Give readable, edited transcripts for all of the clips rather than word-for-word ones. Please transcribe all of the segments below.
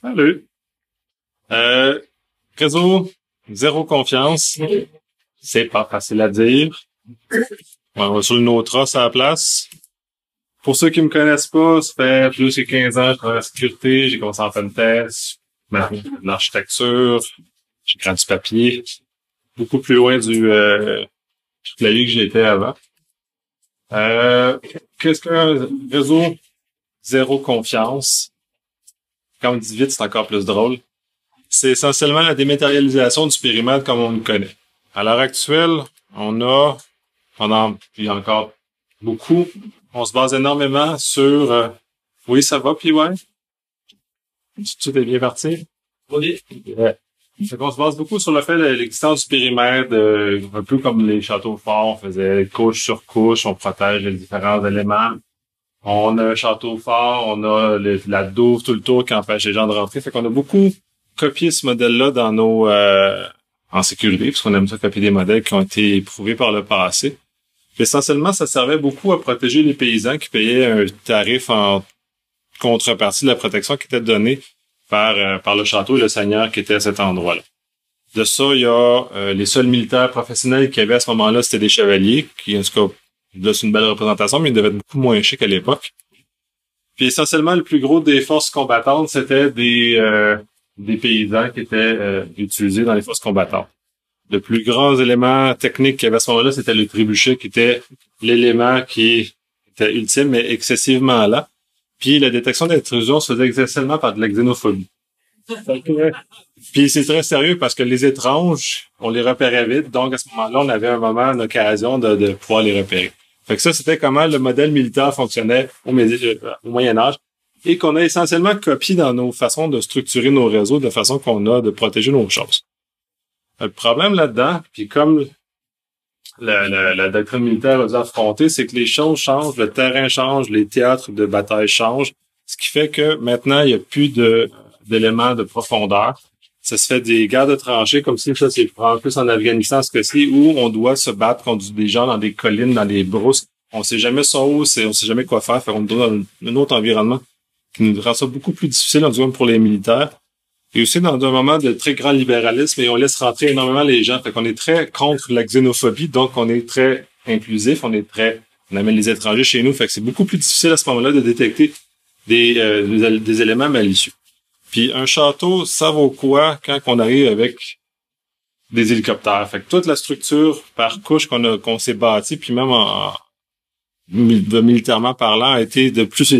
Salut. Euh, Réseau, zéro confiance. C'est pas facile à dire. On va sur le Notros à la place. Pour ceux qui me connaissent pas, ça fait plus que 15 ans que je travaille en sécurité. J'ai commencé en pentest, maintenant de l'architecture. J'ai créé du papier. Beaucoup plus loin toute la vie que j'étais avant. Qu'est-ce qu'un réseau zéro confiance? Quand on dit vite, c'est encore plus drôle. C'est essentiellement la dématérialisation du périmètre comme on le connaît. À l'heure actuelle, il y a encore beaucoup, on se base énormément sur... oui, ça va, puis ouais? Tout est bien parti? Oui. Ouais. Fait qu'on se base beaucoup sur le fait de l'existence du périmètre, un peu comme les châteaux forts, on faisait couche sur couche, on protège les différents éléments. On a un château fort, on a la douve tout le tour qui empêche les gens de rentrer. Fait qu'on a beaucoup copié ce modèle-là dans en sécurité, parce qu'on aime ça copier des modèles qui ont été éprouvés par le passé. Puis essentiellement, ça servait beaucoup à protéger les paysans qui payaient un tarif en contrepartie de la protection qui était donnée par le château et le seigneur qui était à cet endroit-là. De ça, il y a les seuls militaires professionnels qu'il y avait à ce moment-là, c'était des chevaliers, qui, en tout cas, là, c'est une belle représentation, mais ils devaient être beaucoup moins chic à l'époque. Puis essentiellement, le plus gros des forces combattantes, c'était des paysans qui étaient utilisés dans les forces combattantes. Le plus grand élément technique qu'il y avait à ce moment-là, c'était le trébuchet, qui était l'élément qui était ultime, mais excessivement lent. Puis la détection d'intrusion se faisait essentiellement par de la xénophobie. Puis c'est très sérieux parce que les étranges, on les repérait vite. Donc à ce moment-là, on avait une occasion de pouvoir les repérer. Fait que ça, c'était comment le modèle militaire fonctionnait au Moyen-Âge et qu'on a essentiellement copié dans nos façons de structurer nos réseaux de façon qu'on a de protéger nos choses. Le problème là-dedans, puis comme la doctrine militaire a dû affronter, c'est que les choses changent, le terrain change, les théâtres de bataille changent, ce qui fait que maintenant, il n'y a plus d'éléments de profondeur. Ça se fait des guerres de tranchées, comme si ça c'est plus en Afghanistan ce cas-ci, où on doit se battre contre des gens dans des collines, dans des brousses. On sait jamais son où, on sait jamais quoi faire. Fait qu'on doit dans un autre environnement qui nous rend ça beaucoup plus difficile, en tout cas pour les militaires. Et aussi dans un moment de très grand libéralisme, et on laisse rentrer énormément les gens. Fait qu'on est très contre la xénophobie, donc on est très inclusif, on amène les étrangers chez nous. Fait que c'est beaucoup plus difficile à ce moment-là de détecter des éléments malicieux. Puis un château, ça vaut quoi quand on arrive avec des hélicoptères? Fait que toute la structure par couche qu'on s'est bâti, puis même militairement parlant, a été de plus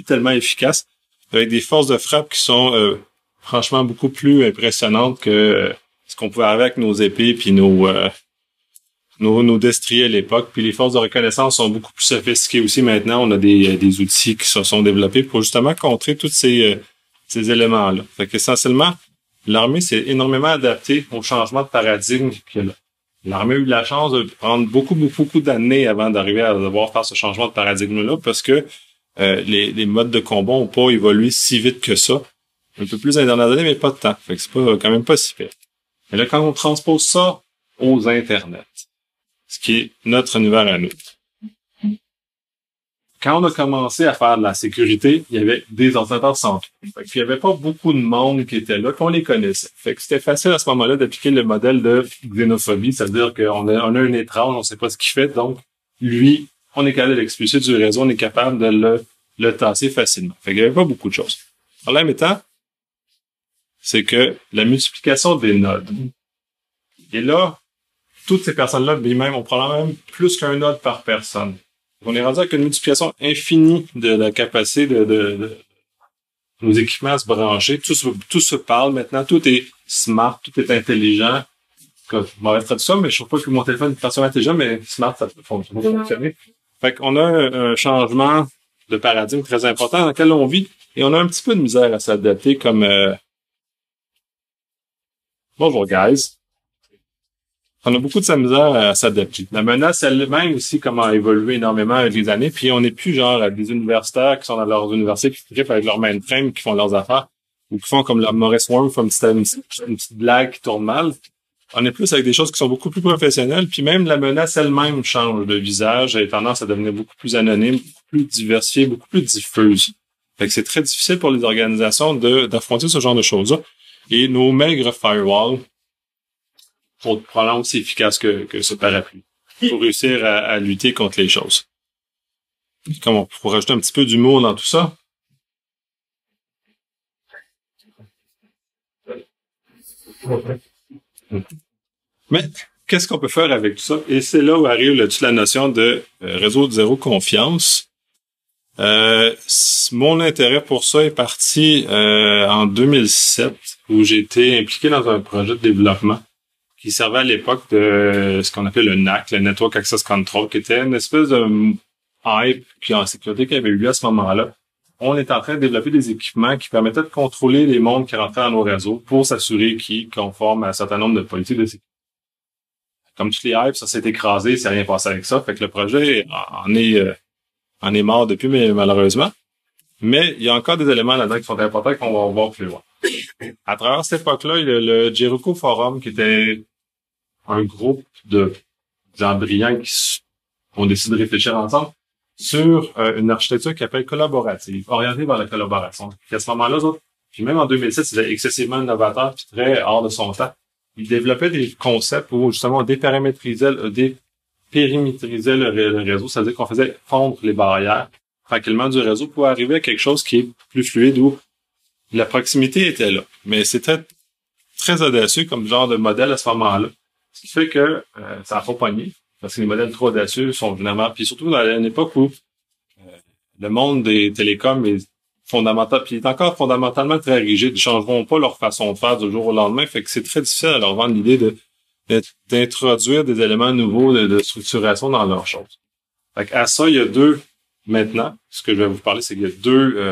tellement efficace, avec des forces de frappe qui sont franchement beaucoup plus impressionnantes que ce qu'on pouvait avoir avec nos épées puis nos destriers à l'époque. Puis les forces de reconnaissance sont beaucoup plus sophistiquées aussi maintenant. On a des outils qui se sont développés pour justement contrer tous ces éléments-là. Fait qu'essentiellement, l'armée s'est énormément adaptée au changement de paradigme que l'armée a eu la chance de prendre beaucoup d'années avant d'arriver à devoir faire ce changement de paradigme-là parce que les modes de combat n'ont pas évolué si vite que ça. Un peu plus dans les dernières années, mais pas de temps. Fait que c'est quand même pas si pire. Mais là, quand on transpose ça aux Internet, ce qui est notre univers à nous. Quand on a commencé à faire de la sécurité, il y avait des ordinateurs centraux. Fait qu'il y avait pas beaucoup de monde qui était là, qu'on les connaissait. Fait que c'était facile à ce moment-là d'appliquer le modèle de xénophobie, c'est-à-dire qu'on a un étrange, on sait pas ce qu'il fait, donc lui, on est capable de l'expulser du réseau, on est capable de le tasser facilement. Fait qu'il y avait pas beaucoup de choses. Le problème étant, c'est que la multiplication des nodes. Et là, toutes ces personnes-là, même, on prend même plus qu'un node par personne. On est rendu avec une multiplication infinie de la capacité de nos équipements à se brancher. Tout se parle maintenant. Tout est smart, tout est intelligent. Mauvaise traduction, mais je trouve pas que mon téléphone est une façon intelligent, mais smart, ça peut fonctionner. Fait qu'on a un changement de paradigme très important dans lequel on vit et on a un petit peu de misère à s'adapter comme... Bonjour, guys. On a beaucoup de sa misère à s'adapter. La menace elle-même aussi comment a évolué énormément avec les années, puis on n'est plus genre à des universitaires qui sont dans leurs universités, qui trippent avec leur mainframe, qui font leurs affaires, ou qui font comme le Maurice Worm, une petite blague qui tourne mal. On est plus avec des choses qui sont beaucoup plus professionnelles, puis même la menace elle-même change de visage, elle a tendance à devenir beaucoup plus anonyme, beaucoup plus diversifiée, beaucoup plus diffuse. Fait que c'est très difficile pour les organisations d'affronter ce genre de choses-là. Et nos maigres firewalls sont probablement aussi efficaces que ce parapluie pour réussir à lutter contre les choses. Comme on pourrait rajouter un petit peu d'humour dans tout ça. Mais qu'est-ce qu'on peut faire avec tout ça? Et c'est là où arrive toute la notion de réseau de zéro confiance. Mon intérêt pour ça est parti en 2007, où j'ai été impliqué dans un projet de développement qui servait à l'époque de ce qu'on appelait le NAC, le Network Access Control, qui était une espèce de hype en sécurité qui avait eu lieu à ce moment-là. On est en train de développer des équipements qui permettaient de contrôler les mondes qui rentraient dans nos réseaux pour s'assurer qu'ils conforment à un certain nombre de politiques de sécurité. Comme tous les hypes, ça s'est écrasé, c'est rien passé avec ça. Fait que le projet en est mort depuis, mais malheureusement. Mais il y a encore des éléments là-dedans qui sont importants qu'on va voir plus loin. À travers cette époque-là, il y a le Jericho Forum, qui était un groupe de gens brillants qui ont décidé de réfléchir ensemble sur une architecture qui s'appelle collaborative, orientée vers la collaboration. Puis à ce moment-là, puis même en 2007, c'était excessivement innovateur puis très hors de son temps. Ils développaient des concepts où justement on dépérimétrisait le réseau, c'est-à-dire qu'on faisait fondre les barrières tranquillement du réseau pour arriver à quelque chose qui est plus fluide où la proximité était là. Mais c'était très audacieux comme genre de modèle à ce moment-là. Ce qui fait que ça a pas pogné. Parce que les modèles trop audacieux sont généralement... Puis surtout dans une époque où le monde des télécoms est fondamental, puis il est encore fondamentalement très rigide. Ils changeront pas leur façon de faire du jour au lendemain. Fait que c'est très difficile à leur vendre l'idée d'introduire des éléments nouveaux de structuration dans leurs choses. Fait que à ça, il y a maintenant, ce que je vais vous parler, c'est qu'il y a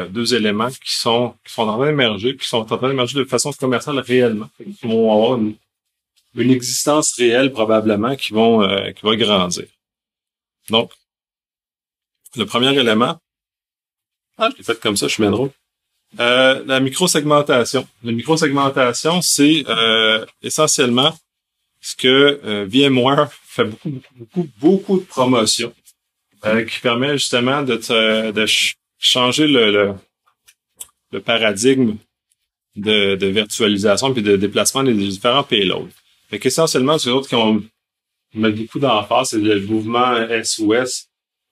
deux éléments qui sont en train d'émerger, puis qui sont en train d'émerger de façon commerciale réellement. Fait qu'ils vont avoir une existence réelle probablement qui va grandir. Donc, le premier élément, je l'ai fait comme ça, je suis bien drôle. La microsegmentation. La microsegmentation, c'est essentiellement ce que VMware fait beaucoup de promotion, qui permet justement de changer le paradigme de virtualisation puis de déplacement des différents payloads. Fait qu'essentiellement, c'est eux autres qui mettent beaucoup d'emphase, c'est le mouvement SOS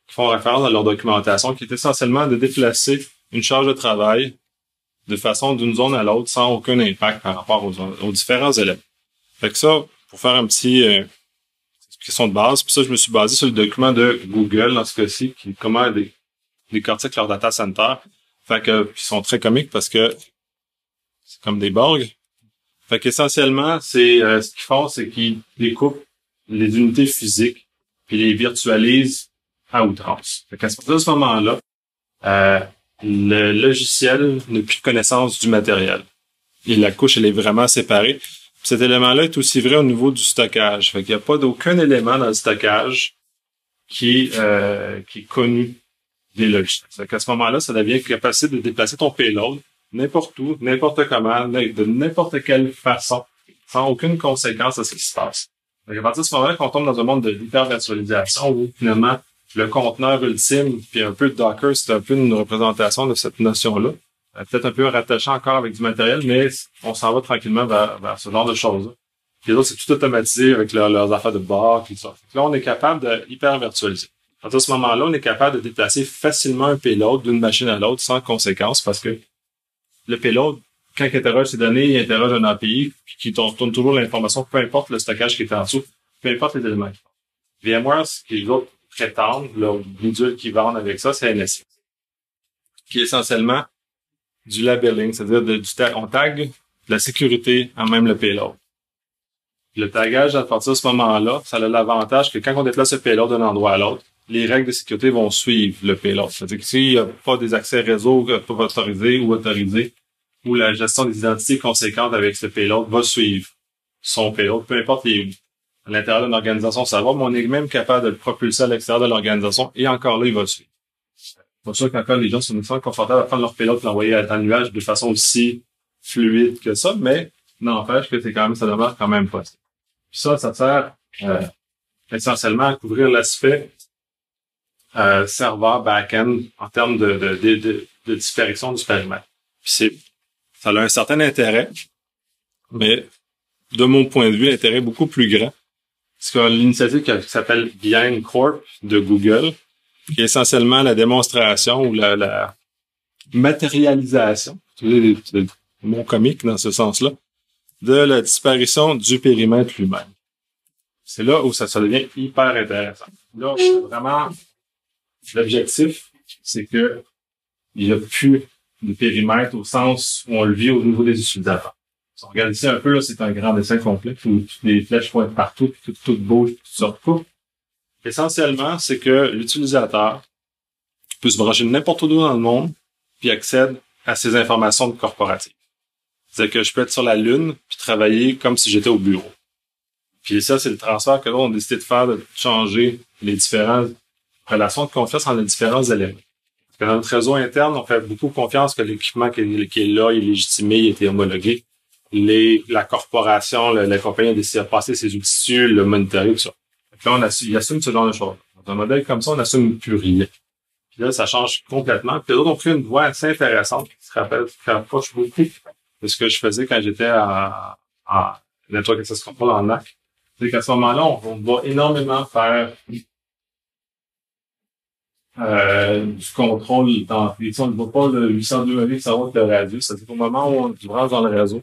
qui font référence dans leur documentation, qui est essentiellement de déplacer une charge de travail de façon d'une zone à l'autre sans aucun impact par rapport aux différents éléments. Fait que ça, pour faire un petit explication de base, puis ça, je me suis basé sur le document de Google dans ce cas-ci, qui comment décortique leur data center. Fait que ils sont très comiques parce que c'est comme des borgs. Fait qu'essentiellement, c'est ce qu'ils font, c'est qu'ils découpent les unités physiques puis les virtualisent à outrance. Fait qu'à partir de ce moment-là, le logiciel n'a plus de connaissance du matériel. Et la couche, elle est vraiment séparée. Puis cet élément-là est aussi vrai au niveau du stockage. Fait qu'il n'y a pas d'aucun élément dans le stockage qui est connu des logiciels. Fait qu'à ce moment-là, ça devient capacité de déplacer ton payload n'importe où, n'importe comment, de n'importe quelle façon, sans aucune conséquence à ce qui se passe. Donc, à partir de ce moment-là, qu'on tombe dans un monde de l'hypervirtualisation où, finalement, le conteneur ultime, puis un peu de Docker, c'est un peu une représentation de cette notion-là. Peut-être un peu rattaché encore avec du matériel, mais on s'en va tranquillement vers ce genre de choses-là. Puis les autres, c'est tout automatisé avec leurs affaires de bord, tout ça. Là, on est capable de hyper-virtualiser. À partir de ce moment-là, on est capable de déplacer facilement un payload d'une machine à l'autre sans conséquence parce que le payload, quand il interroge ces données, il interroge un API qui tourne toujours l'information, peu importe le stockage qui est en dessous, peu importe les éléments. VMware, ce que les autres prétendent, le module qu'ils vendent avec ça, c'est NSX, qui est essentiellement du labeling, c'est-à-dire on tag la sécurité en même le payload. Le tagage, à partir de ce moment-là, ça a l'avantage que quand on déplace le payload d'un endroit à l'autre, les règles de sécurité vont suivre le payload. C'est-à-dire que s'il n'y a pas des accès réseau pas autorisés, ou la gestion des identités conséquentes avec ce payload va suivre son payload, peu importe il est où. À l'intérieur d'une organisation, ça va, mais on est même capable de le propulser à l'extérieur de l'organisation, et encore là, il va suivre. C'est pour ça qu'encore les gens sont confortables à prendre leur payload et l'envoyer dans le nuage de façon aussi fluide que ça, mais n'empêche que ça demeure quand même possible. Puis ça sert essentiellement à couvrir l'aspect serveur back-end en termes de de disparition du périmètre. Puis ça a un certain intérêt, mais de mon point de vue, l'intérêt est beaucoup plus grand. C'est l'initiative qui s'appelle Behind Corp de Google, qui est essentiellement la démonstration ou la matérialisation, c'est mon comique dans ce sens-là, de la disparition du périmètre lui-même. C'est là où ça devient hyper intéressant. Là, vraiment, l'objectif, c'est que il n'y a plus de périmètre au sens où on le vit au niveau des utilisateurs. Si on regarde ici un peu, là, c'est un grand dessin complet où toutes les flèches pointent partout, puis tout bouge, tout se recoupe. Essentiellement, c'est que l'utilisateur peut se brancher n'importe où dans le monde puis accède à ces informations corporatives. C'est-à-dire que je peux être sur la Lune puis travailler comme si j'étais au bureau. Puis ça, c'est le transfert que là, on a décidé de faire, de changer les différentes relations de confiance entre les différents éléments. Parce que dans notre réseau interne, on fait beaucoup confiance que l'équipement qui est là, il est légitimé, il a été homologué. La corporation, la compagnie a décidé de passer ses outils, le monitorer, tout ça. Là, il assume ce genre de choses. Dans un modèle comme ça, on assume plus rien. Puis là, ça change complètement. Puis les autres ont pris une voie assez intéressante qui se rapproche beaucoup de ce que je faisais quand j'étais à Network Access Control en NAC. C'est qu'à ce moment-là, on va énormément faire du contrôle dans on ne va pas le 802 avec savoir le radius. C'est-à-dire qu'au moment où on se branche dans le réseau,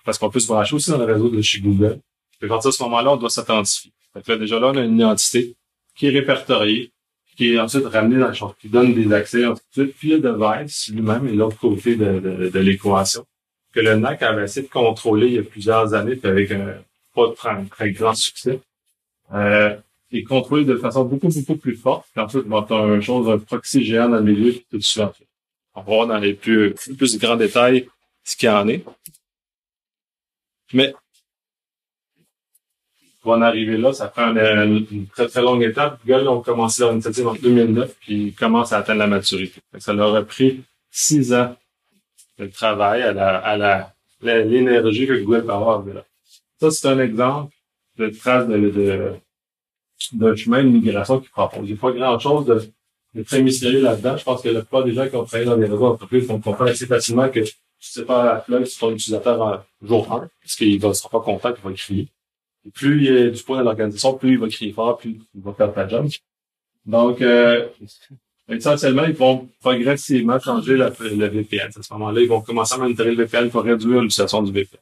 parce qu'on peut se brancher aussi dans le réseau de chez Google. Et à partir de ce moment-là, on doit s'authentifier. Fait que là, déjà là, on a une identité qui est répertoriée, qui est ensuite ramenée dans le champ, qui donne des accès, ensuite, puis le device lui-même est l'autre côté de l'équation, que le NAC avait essayé de contrôler il y a plusieurs années, puis avec pas de très grand succès. Et contrôlé de façon beaucoup plus forte. Puis ensuite, on va un proxy géant dans le milieu, puis tout de suite. On va voir dans les plus grands détails ce qu'il y en est. Mais pour en arriver là, ça prend une très, très longue étape. Google ont commencé leur initiative en 2009, puis ils commencent à atteindre la maturité. Ça leur a pris 6 ans de travail à l'énergie que Google peut avoir. Là. Ça, c'est un exemple de trace d'un chemin de migration qui propose. Il n'y a pas grand-chose de très mystérieux là-dedans. Je pense que la plupart des gens qui ont travaillé dans des réseaux d'entreprise vont comprendre assez facilement que tu sais pas la plug sur ton utilisateur en jour 1, parce qu'il ne sera pas content, il va crier. Et plus il est du point dans l'organisation, plus il va crier fort, plus il va faire ta job. Donc, essentiellement, ils vont progressivement changer le VPN. À ce moment-là, ils vont commencer à monitorer le VPN pour réduire l'utilisation du VPN.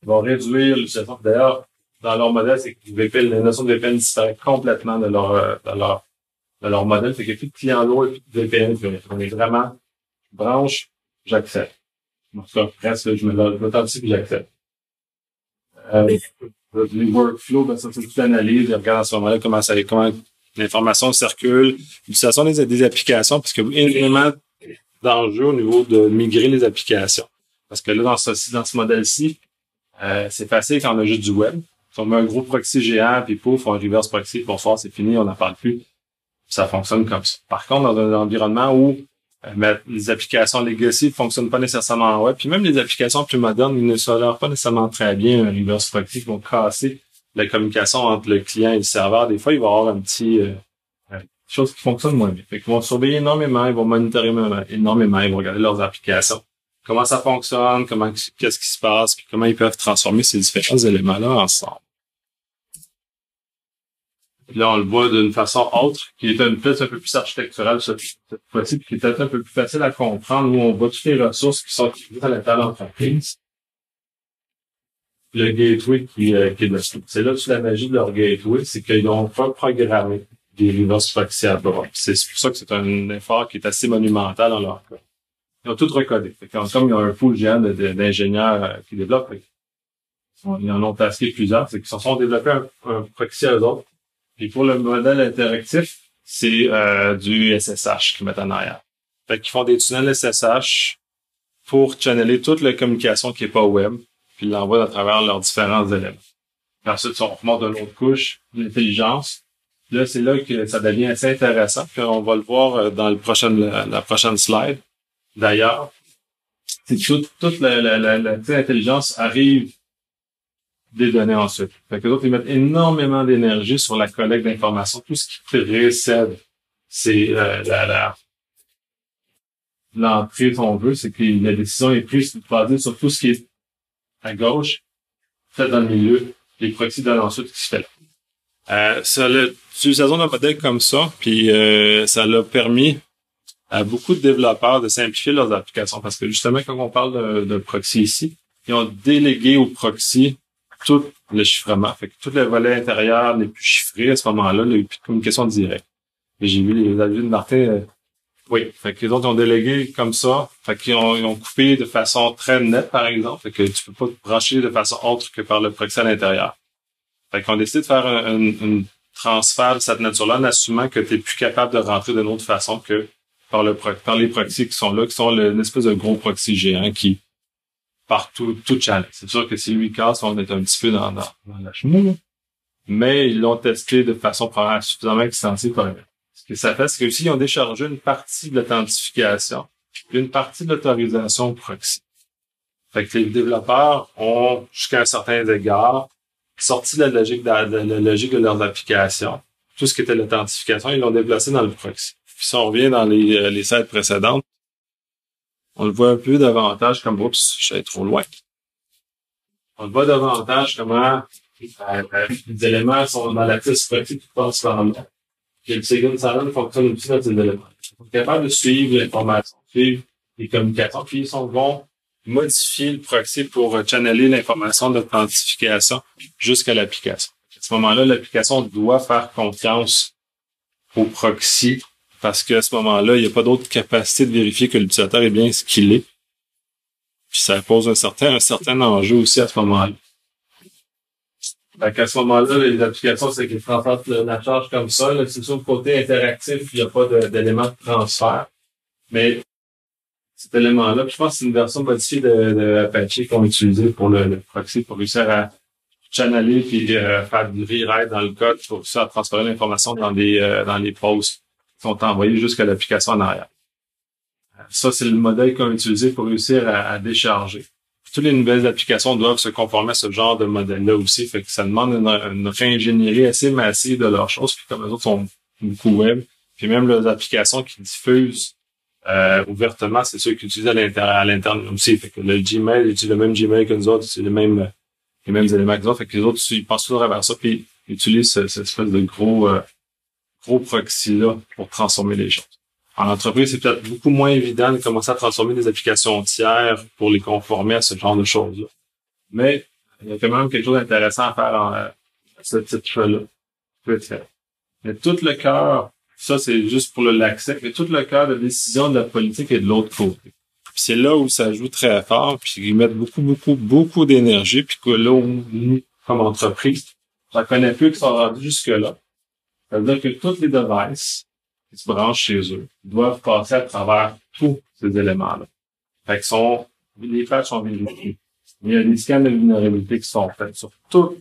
Ils vont réduire l'utilisation. D'ailleurs, dans leur modèle, c'est que la notion de VPN disparaît complètement de leur modèle. C'est qu'il n'y a plus de client lourd et plus de VPN. On est vraiment branche, j'accepte. Donc ça, presque, je me l'authentique et j'accepte. Les workflows, ben ça, c'est toute l'analyse. Ils regardent à ce moment-là comment l'information circule. L'utilisation des applications, parce qu'il y a énormément d'enjeux au niveau de migrer les applications. Parce que là, dans ce modèle-ci, c'est facile quand on a juste du web. Si on met un gros proxy géant, puis pouf, on reverse proxy, bonsoir, c'est fini, on n'en parle plus. Ça fonctionne comme ça. Par contre, dans un environnement où les applications legacy ne fonctionnent pas nécessairement en web, puis même les applications plus modernes, ils ne tolèrent pas nécessairement très bien un reverse proxy qui vont casser la communication entre le client et le serveur. Des fois, il va y avoir un petit chose qui fonctionne moins bien. Fait qu'ils vont surveiller énormément, ils vont monitorer énormément, ils vont regarder leurs applications. Comment ça fonctionne, qu'est-ce qui se passe, puis comment ils peuvent transformer ces différents éléments-là ensemble. Puis là, on le voit d'une façon autre, qui est peut-être un peu plus architecturale cette fois-ci, puis qui est peut-être un peu plus facile à comprendre, où on voit toutes les ressources qui sont utilisées à l'intérieur de l'entreprise. Le gateway qui est dessus. C'est là toute la magie de leur gateway, c'est qu'ils ont pas programmé des reverse proxy à bord. C'est pour ça que c'est un effort qui est assez monumental dans leur cas. Ils ont tout recodé. Comme il y a un pool géant d'ingénieurs qui développent, ils en ont tasqué plusieurs. C'est qu'ils se sont développés un proxy à eux autres. Puis pour le modèle interactif, c'est du SSH qu'ils mettent en arrière. Fait qu'ils font des tunnels SSH pour channeler toute la communication qui est pas web, puis ils l'envoient à travers leurs différents éléments. Puis ensuite, on remonte une autre couche, l'intelligence. Là, c'est là que ça devient assez intéressant. Puis on va le voir dans la prochaine slide. D'ailleurs, c'est toute l'intelligence arrive des données ensuite. Fait que d'autres, ils mettent énormément d'énergie sur la collecte d'informations. Tout ce qui précède, c'est l'entrée, si on veut, c'est que la décision est prise basée sur tout ce qui est à gauche, fait dans le milieu, les proxys donnent ensuite ce qui se fait là. L'utilisation d'un modèle comme ça, puis ça l'a permis à beaucoup de développeurs de simplifier leurs applications, parce que justement, quand on parle de proxy ici, ils ont délégué au proxy tout le chiffrement. Fait que tout le volet intérieur n'est plus chiffré à ce moment-là, il n'y a eu plus de communication directe. Et j'ai vu les avis de Martin, oui. Fait que les autres ont délégué comme ça. Fait qu'ils ont coupé de façon très nette, par exemple. Fait que tu peux pas te brancher de façon autre que par le proxy à l'intérieur. Fait qu'on a décidé de faire un transfert de cette nature-là en assumant que tu es plus capable de rentrer d'une autre façon que par les proxys qui sont là, qui sont une espèce de gros proxy géant qui partout, tout channel. C'est sûr que si lui casse, on est un petit peu dans la chemin, mais ils l'ont testé de façon probablement suffisamment extensive pour ce que ça fait, c'est qu'aussi, ils ont déchargé une partie de l'authentification, une partie de l'autorisation proxy. Fait que les développeurs ont, jusqu'à un certain égard, sorti de la logique de leurs applications. Tout ce qui était l'authentification, ils l'ont déplacé dans le proxy. Puis si on revient dans les slides précédentes, on le voit un peu davantage comme, oups, je suis allé trop loin. On le voit davantage comment les éléments sont dans la piste proxy qui passent par là. Et le second silent fonctionne aussi dans ces éléments. Ils sont capables de suivre l'information, suivre les communications, puis ils vont modifier le proxy pour channeler l'information d'authentification jusqu'à l'application. À ce moment-là, l'application doit faire confiance au proxy parce qu'à ce moment-là, il n'y a pas d'autre capacité de vérifier que l'utilisateur est bien ce qu'il est. Puis ça pose un certain enjeu aussi à ce moment-là. Fait qu'à ce moment-là, les applications, c'est qu'ils transportent la charge comme ça. Là, c'est sur le côté interactif, il n'y a pas d'élément de transfert. Mais cet élément-là, je pense que c'est une version modifiée de Apache qu'on a utilisé pour le proxy pour réussir à channeler puis faire du rewrite dans le code pour réussir à transférer l'information dans les posts qui sont envoyés jusqu'à l'application en arrière. Ça, c'est le modèle qu'on a utilisé pour réussir à décharger. Toutes les nouvelles applications doivent se conformer à ce genre de modèle-là aussi. Fait que ça demande une réingénierie assez massive de leurs choses. Puis comme les autres sont beaucoup web, puis même les applications qui diffusent ouvertement, c'est ceux qui utilisent à l'interne aussi. Fait que le Gmail utilise le même Gmail que nous autres, c'est les mêmes éléments que nous autres. Fait que les autres, ils passent toujours vers ça, puis ils utilisent cette espèce de gros proxy-là pour transformer les choses. En entreprise, c'est peut-être beaucoup moins évident de commencer à transformer des applications tiers pour les conformer à ce genre de choses-là. Mais il y a quand même quelque chose d'intéressant à faire à ce titre-là. Mais tout le cœur, ça c'est juste pour l'accès, mais tout le cœur de décision de la politique est de l'autre côté. Puis c'est là où ça joue très fort, puis ils mettent beaucoup d'énergie, puis que là où nous, comme entreprise, j'en connais plus qui sont rendus jusque-là. Ça veut dire que tous les devices qui se branchent chez eux doivent passer à travers tous ces éléments-là. Fait que les patchs sont vérifiés. Il y a des scans de vulnérabilité qui sont faits sur tous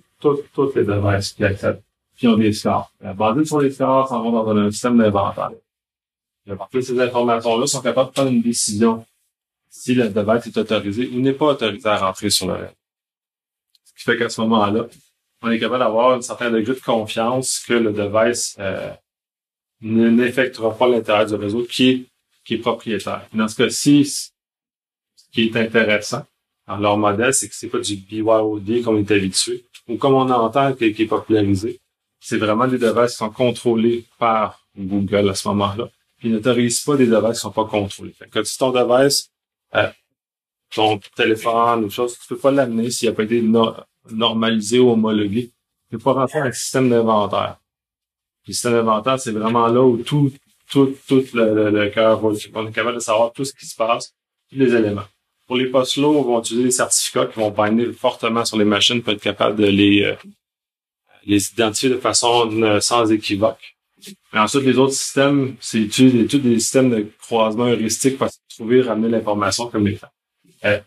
les devices qui accèdent, puis ont des scores. Basés sur les scores, s'en vont dans un système d'inventaire. Et à partir de ces informations-là, sont capables de prendre une décision si le device est autorisé ou n'est pas autorisé à rentrer sur le réseau. Ce qui fait qu'à ce moment-là, on est capable d'avoir un certain degré de confiance que le device n'effectuera pas l'intérieur du réseau qui est propriétaire. Dans ce cas-ci, ce qui est intéressant dans leur modèle, c'est que c'est pas du BYOD comme on est habitué, ou comme on entend qui est popularisé. C'est vraiment des devices qui sont contrôlés par Google à ce moment-là. Puis ils n'autorisent pas des devices qui sont pas contrôlés. Fait que si ton device, ton téléphone ou chose, tu peux pas l'amener s'il n'a pas été normalisé ou homologué. Tu peux pas rentrer dans un système d'inventaire. Le système d'inventaire, c'est vraiment là où tout le cœur roule. On est capable de savoir tout ce qui se passe, tous les éléments. Pour les post-low, on va utiliser des certificats qui vont binder fortement sur les machines pour être capable de les identifier de façon sans équivoque. Mais ensuite, les autres systèmes, c'est tous des systèmes de croisement heuristique pour trouver, ramener l'information comme les faire.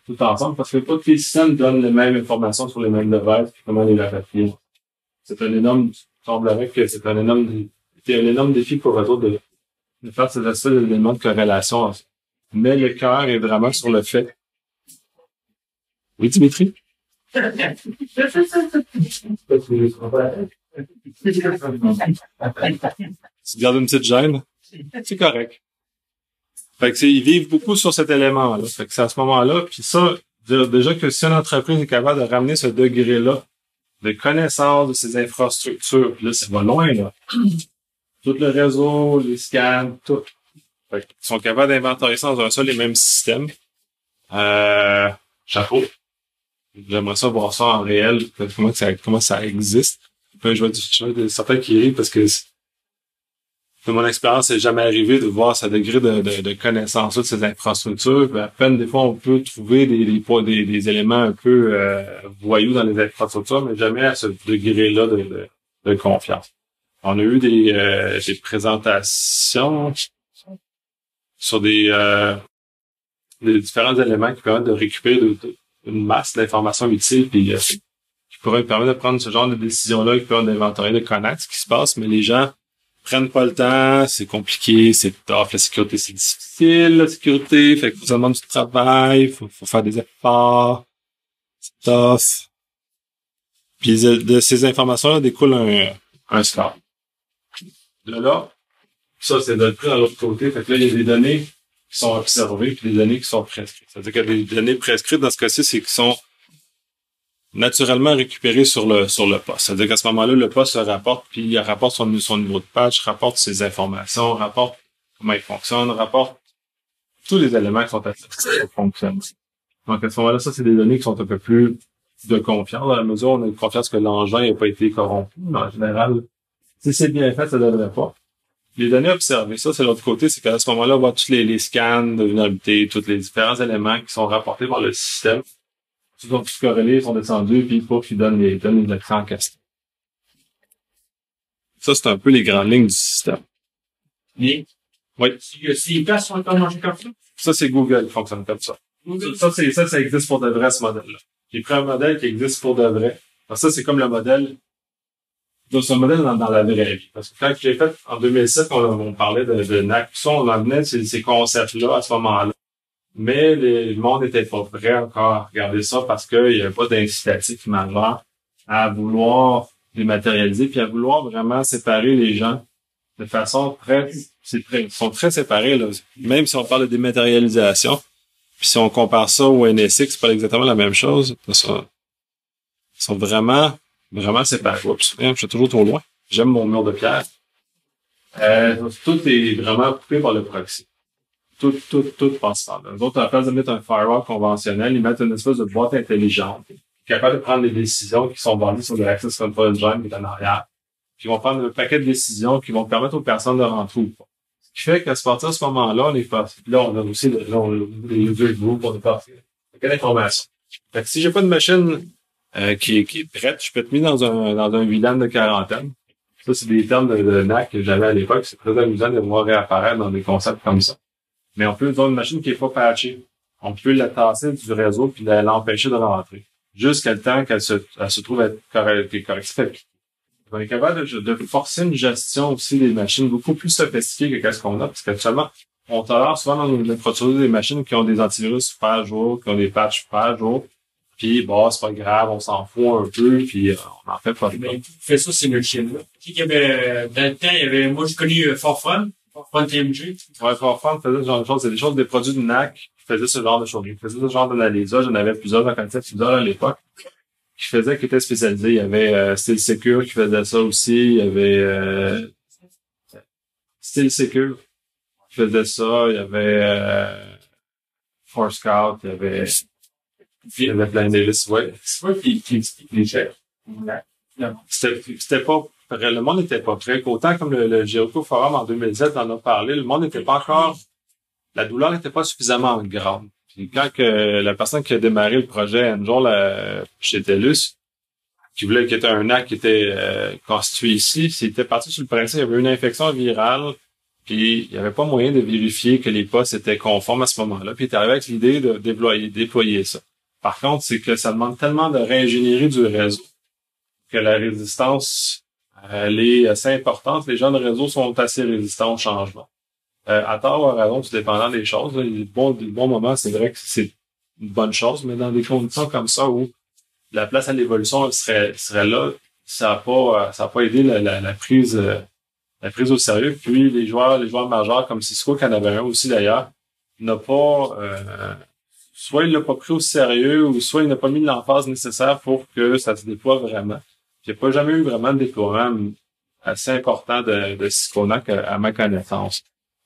Tout ensemble, parce que pas tous les systèmes donnent les mêmes informations sur les mêmes devices puis comment les rapatrier. C'est un énorme, semblerait que c'est un énorme défi pour eux autres de faire ces espèces d'éléments de corrélation. Mais le cœur est vraiment sur le fait. Oui, Dimitri? Tu gardes une petite gêne? C'est correct. Fait que ils vivent beaucoup sur cet élément-là. Fait que c'est à ce moment-là, puis ça, déjà que si une entreprise est capable de ramener ce degré-là de connaissance de ses infrastructures, puis là, ça va loin, là. Tout le réseau, les scans, tout. Fait qu'ils sont capables d'inventarier ça dans un seul et même système. Chapeau. J'aimerais ça voir ça en réel, comment ça existe. Puis je vois certains qui rient parce que de mon expérience, c'est jamais arrivé de voir ce degré de connaissance de ces infrastructures. Puis à peine, des fois, on peut trouver des éléments un peu voyous dans les infrastructures, mais jamais à ce degré-là de confiance. On a eu des présentations sur des différents éléments qui permettent de récupérer une masse d'informations utiles puis qui pourraient permettre de prendre ce genre de décision-là, qui permettent d'inventarier, de connaître ce qui se passe, mais les gens prennent pas le temps, c'est compliqué, c'est tough, la sécurité c'est difficile, la sécurité, fait que ça demande du travail, faut faire des efforts, c'est tough. Puis de ces informations-là découle un score. De là, ça c'est de pris dans l'autre côté, fait que là il y a des données qui sont observées puis des données qui sont prescrites. C'est-à-dire qu'il y a des données prescrites dans ce cas-ci, c'est qui sont naturellement récupérées sur le poste. C'est-à-dire qu'à ce moment-là, le poste se rapporte, puis il rapporte son niveau de patch, rapporte ses informations, rapporte comment il fonctionne, rapporte tous les éléments qui sont associés au fonctionnement. Donc à ce moment-là, ça, c'est des données qui sont un peu plus de confiance, dans la mesure où on a confiance que l'engin n'a pas été corrompu. Mais en général, si c'est bien fait, ça ne devrait pas. Les données observées, ça, c'est l'autre côté, c'est qu'à ce moment-là, on voit tous les scans de vulnérabilité, tous les différents éléments qui sont rapportés par le système. Ils sont tous corrélés, ils sont descendus, puis il faut qu'ils donnent les accès en question. Ça, c'est un peu les grandes lignes du système. Oui. Oui. Si les places sont encore mangées comme ça? Ça, c'est Google qui fonctionne comme ça. Google. Ça existe pour de vrai, ce modèle-là. J'ai pris un modèle qui existe pour de vrai. Alors ça, c'est comme le modèle. C'est un modèle dans la vraie vie. Parce que quand j'ai fait, en 2007, on parlait de NAC, tout ça, on amenait ces concepts-là à ce moment-là. Mais le monde n'était pas prêt encore à regarder ça parce qu'il n'y avait pas d'incitatif majeur à vouloir dématérialiser puis à vouloir vraiment séparer les gens de façon ils sont très séparés, là. Même si on parle de dématérialisation, puis si on compare ça au NSX, c'est pas exactement la même chose. Ils sont vraiment séparés. Oups, je suis toujours trop loin. J'aime mon mur de pierre. Tout est vraiment coupé par le proxy. Tout passe par là. Les autres, à la place de mettre un firewall conventionnel, ils mettent une espèce de boîte intelligente, capable de prendre des décisions qui sont basées sur le Access Control Engine qui est en arrière. Puis ils vont prendre un paquet de décisions qui vont permettre aux personnes de rentrer ou pas. Ce qui fait qu'à partir de ce moment-là, on est parti. Là, on a aussi les user groups, on est parti. Quelle information? Fait que si j'ai pas de machine qui est prête, je peux être mis dans un VLAN de quarantaine. Ça, c'est des termes de NAC que j'avais à l'époque. C'est très amusant de voir réapparaître dans des concepts comme ça. Mais on peut utiliser une machine qui est pas patchée. On peut la tasser du réseau puis l'empêcher de rentrer. Jusqu'à le temps qu'elle se trouve être correcte. On est capable de forcer une gestion aussi des machines beaucoup plus sophistiquée que ce qu'on a, parce qu'actuellement, on tolère souvent dans nos infrastructures des machines qui ont des antivirus super à jour, qui ont des patchs super à jour. Puis, bon, c'est pas grave, on s'en fout un peu, puis on en fait pas de mal. Fait ça, c'est le chien là. Qui avait, dans le temps, il y avait, moi, j'ai connu Forfront TMG. Ouais, Forfront faisait ce genre de choses. C'est des choses, des produits de NAC qui faisaient ce genre de choses. Ils faisaient ce genre d'analyse. J'en avais plusieurs, j'en connaissais plusieurs à l'époque. Qui étaient spécialisés. Il y avait Steel Secure qui faisait ça aussi. Il y avait Steel Secure qui faisait ça. Il y avait Force Scout. Il y avait plein d'hélices. Ouais. C'est pas qui les chefs. C'était pas le monde n'était pas prêt. Autant comme le Jericho Forum en 2007 en a parlé, le monde n'était pas encore, la douleur n'était pas suffisamment grande. Puis quand que la personne qui a démarré le projet Angel chez TELUS, qui était un NAC qui était constitué ici, c'était parti sur le principe, il y avait une infection virale, puis il n'y avait pas moyen de vérifier que les postes étaient conformes à ce moment-là, puis il est arrivé avec l'idée de déployer ça. Par contre, c'est que ça demande tellement de réingénierie du réseau que la résistance elle est assez importante. Les gens de réseau sont assez résistants au changement. À tort ou à raison, tout dépendant des choses. Là, des bons moments, c'est vrai que c'est une bonne chose, mais dans des conditions comme ça où la place à l'évolution serait là, ça a pas aidé la prise au sérieux. Puis les joueurs majeurs comme Cisco, qui en avait un aussi d'ailleurs, n'a pas, soit il l'a pas pris au sérieux, ou soit il n'a pas mis l'emphase nécessaire pour que ça se déploie vraiment. Il n'y a pas jamais eu vraiment de déploiement assez important de Syconac à ma connaissance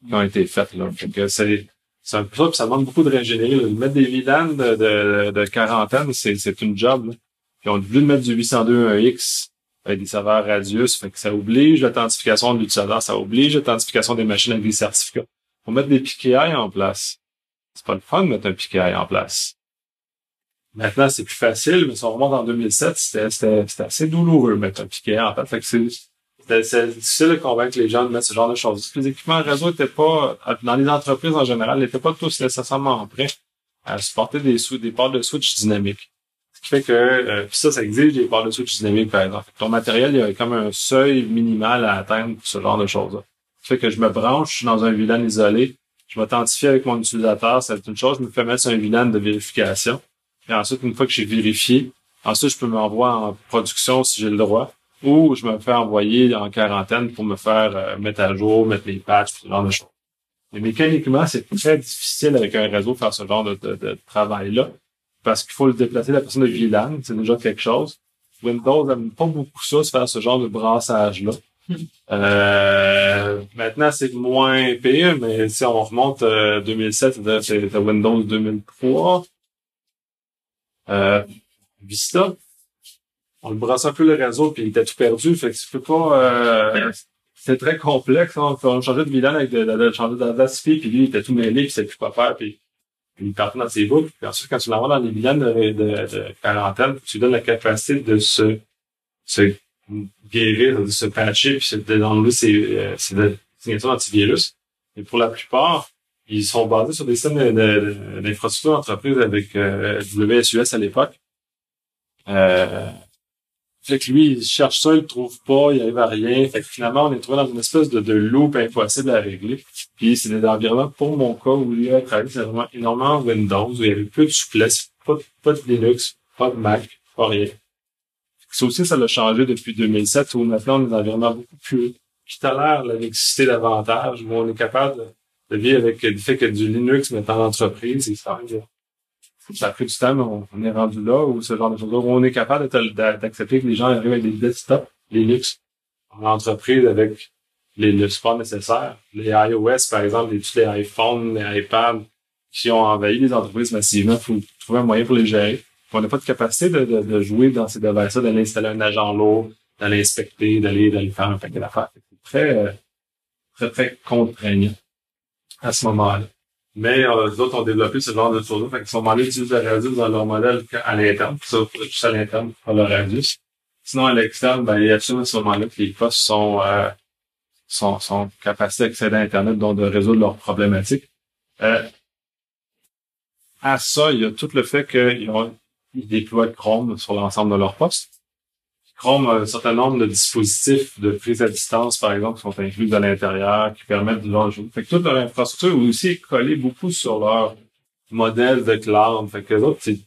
qui ont été faites, là. Fait que c'est un peu ça, puis ça demande beaucoup de réingénierie, là. Mettre des VLAN de quarantaine, c'est une job, là. Puis on a voulu mettre du 802.1x avec des serveurs Radius, fait que ça oblige l'authentification de l'utilisateur, ça oblige l'authentification des machines avec des certificats. Faut mettre des PKI en place. C'est pas le fun de mettre un PKI en place. Maintenant, c'est plus facile, mais si on remonte en 2007, c'était assez douloureux de mettre un PKI en place. Fait que c'est difficile de convaincre les gens de mettre ce genre de choses. Les équipements réseau étaient pas, dans les entreprises en général, n'étaient pas tous nécessairement prêts à supporter des ports de switch dynamiques. Ce qui fait que, puis ça exige des ports de switch dynamiques, par exemple. Ton matériel, il y a comme un seuil minimal à atteindre pour ce genre de choses-là. Ce qui fait que je me branche, je suis dans un VLAN isolé, je m'identifie avec mon utilisateur, c'est une chose, je me fais mettre sur un VLAN de vérification. Et ensuite, une fois que j'ai vérifié, ensuite, je peux m'envoyer en production si j'ai le droit, ou je me fais envoyer en quarantaine pour me faire mettre à jour, mettre les patchs, ce genre de choses. Mais mécaniquement, c'est très difficile avec un réseau de faire ce genre de travail-là, parce qu'il faut le déplacer la personne de VLAN, c'est déjà quelque chose. Windows n'aime pas beaucoup ça, se faire ce genre de brassage-là. Maintenant, c'est moins pire, mais si on remonte 2007, c'était Windows 2003. Vista, on le brasse un peu le réseau, puis il était tout perdu, fait que tu peux pas... c'était très complexe, hein. On changeait de VLAN avec changer d'adresse IP, puis lui, il était tout mêlé, puis il savait plus quoi faire, puis il partait dans ses boucles. Puis ensuite, quand tu l'envoies dans les VLAN de quarantaine, tu lui donnes la capacité de se guérir, de se patcher, puis d'enlever ses signatures d'antivirus. Et pour la plupart, ils sont basés sur des systèmes d'infrastructure d'entreprise avec WSUS à l'époque. Fait que lui, il cherche ça, il le trouve pas, il arrive à rien. Fait que finalement, on est trouvé dans une espèce de loop impossible à régler. Puis c'est des environnements, pour mon cas, où il a travaillé, c'est vraiment énormément Windows, où il y avait peu de souplesse, pas de Linux, pas de Mac, pas rien. Ça aussi, ça l'a changé depuis 2007, où maintenant, on est dans un environnement beaucoup plus qui tolère la mixité davantage, où on est capable de vivre avec le fait que du Linux maintenant en entreprise, et ça a pris du temps, mais on est rendu là, où ce genre de choses-là, où on est capable d'accepter que les gens arrivent avec des desktops Linux en entreprise avec le support nécessaire. Les iOS, par exemple, tous les iPhones, les iPads qui ont envahi les entreprises massivement, il faut trouver un moyen pour les gérer. On n'a pas de capacité de jouer dans ces devices-là, d'aller installer un agent lourd, d'aller inspecter, d'aller faire un paquet d'affaires. C'est très, très contraignant à ce moment-là. Mais les autres ont développé ce genre de choses-là. Fait qu'à ce moment-là, ils utilisent le Radius dans leur modèle à l'interne. Ça, juste à l'interne, pour le Radius. Sinon, à l'externe, il y a absolument à ce moment-là que les postes sont capables d'accéder à Internet, donc de résoudre leurs problématiques. À ça, il y a tout le fait qu'ils déploient Chrome sur l'ensemble de leurs postes. Chrome a un certain nombre de dispositifs de prise à distance, par exemple, qui sont inclus à l'intérieur, qui permettent de leur jouer. Fait que toute leur infrastructure est aussi collée beaucoup sur leur modèle de cloud. Fait que les autres, ils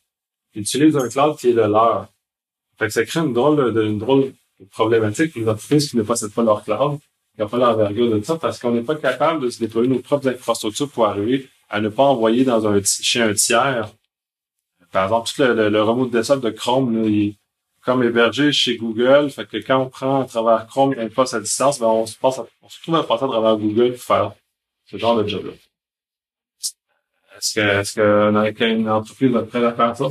utilisent un cloud qui est le leur. Fait que ça crée une drôle de problématique pour les entreprises qui ne possèdent pas leur cloud, qui n'ont pas l'envergure de ça, parce qu'on n'est pas capable de se déployer nos propres infrastructures pour arriver à ne pas envoyer chez un tiers. Par exemple, tout le remote desktop de Chrome, là, il est comme hébergé chez Google, fait que quand on prend à travers Chrome un poste à distance, on se retrouve à passer à travers Google pour faire ce genre de job-là. Est-ce que une entreprise va être prête à faire ça?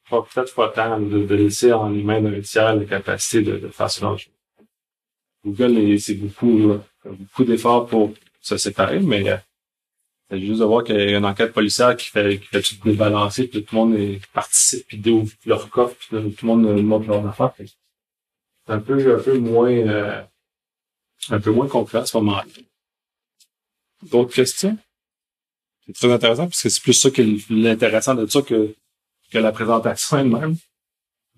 Peut-être pas tant de laisser en les mains d'un tiers la capacité de faire ce genre de choses. Google, c'est beaucoup d'efforts pour se séparer, mais c'est juste de voir qu'il y a une enquête policière qui fait tout débalancer, puis tout le monde participe, puis ouvre leur coffre, puis tout le monde montre leur affaire. C'est un peu moins concret à ce moment-là. D'autres questions? C'est très intéressant, parce que c'est plus ça qui est l'intéressant de ça que la présentation elle-même.